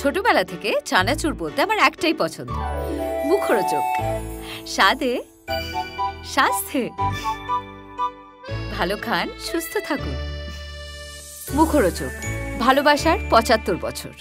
ছোটবেলা থেকে চানাচুর বলতে আমার একটাই পছন্দ, মুখরোচক, স্বাদে স্বাস্থ্যে। ভালো খান, সুস্থ থাকুন। মুখরোচক, ভালোবাসার ৭৫ বছর।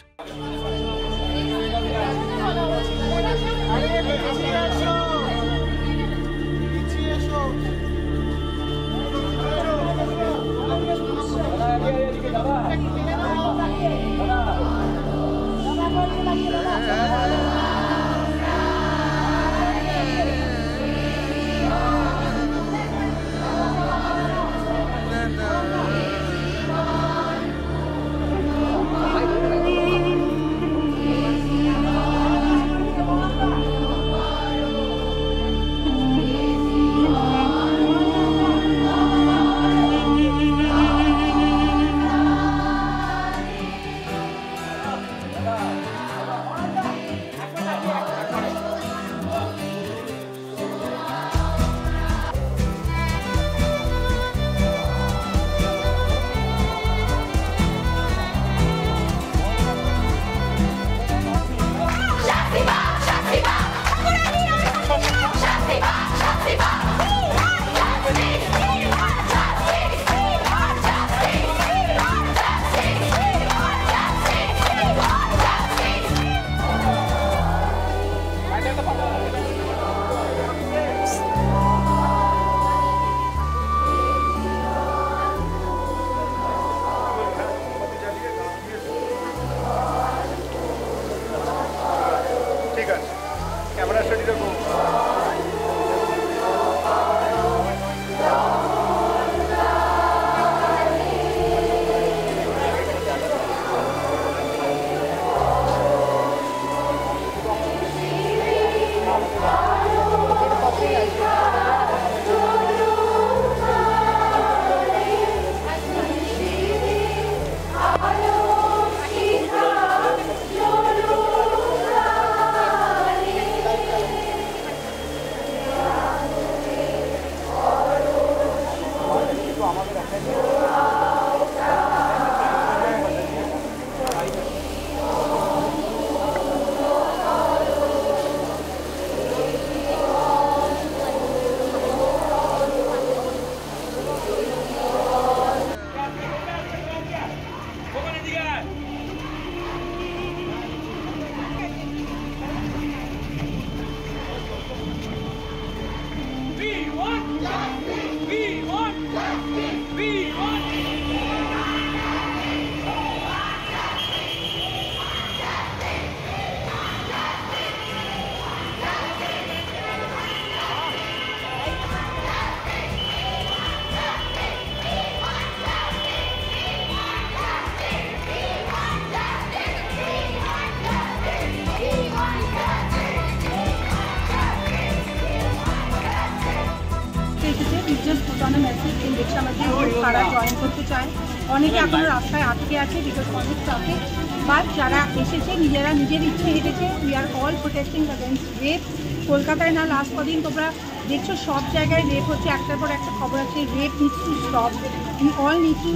তারা জয়েন করতে চায়, অনেকে এখনো রাস্তায় আটকে আছে বিকজ অনেক ট্রাফিক, বাট যারা এসেছে নিজেরা নিজের ইচ্ছে হেঁটেছে। We are all protesting against rape. কলকাতায় না লাস্ট কদিন তোমরা দেখছো সব জায়গায় রেপ হচ্ছে, একটার পর একটা খবর আছে। Rape needs to stop. We all need to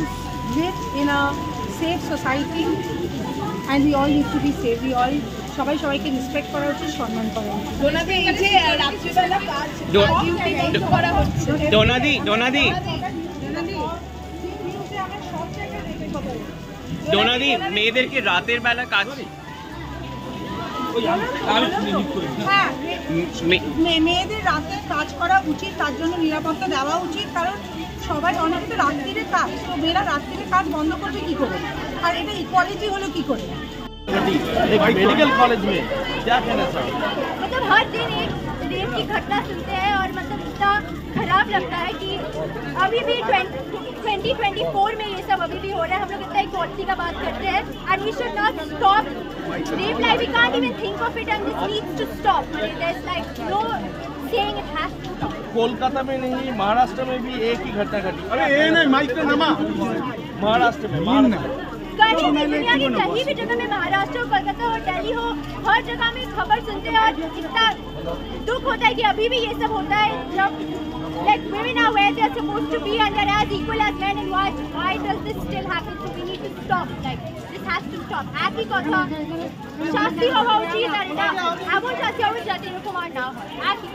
live in a safe society and we all need to be safe. We all সবাই সবাইকে রেসপেক্ট করা উচিত, সম্মান করা উচিত। ডোনাদি মেয়েদেরকে রাতের বেলা কাজ, হ্যাঁ মেয়েদের রাতে কাজ করা উচিত, তার জন্য নিরাপত্তা দেওয়া উচিত। কারণ সবাই অনেকে তো রাত্রিরে কাজ, তো মেয়েরা রাত্রিরে কাজ বন্ধ করবে কি করে? আর এটা ইকুয়ালিটি হলো কি করে? मेडिकल कॉलेज में क्या कहना चाहोगे? मतलब हर दिन एक रेप की घटना सुनते हैं और मतलब इतना खराब लगता है कि अभी भी 2024 में ये सब अभी भी हो रहा है। हम लोग इतना इक्वालिटी का बात करते हैं and we should not stop rape life. We can't even think of it and this needs to stop. There is like no saying it has to stop. Kolkata में नहीं, महाराष्ट्र में भी एक ही घटना घटी। अरे ये नहीं, माइक पे नमा। महाराष्ट्र में कहीं भी दुनिया की कहीं भी जगह में, महाराष्ट्र हो, कोलकाता हो, दिल्ली हो, हर जगह में खबर सुनते हैं और इतना दुख होता है कि अभी भी ये सब होता है। जब like women are where they are supposed to be and they're as equal as men, and why does this still happen? So we need to stop. Like this has to stop. একই কথা, শাস্তি হওয়া উচিত আর এটা এমন শাস্তি হবে যাতে এরকম আর না হয়। একই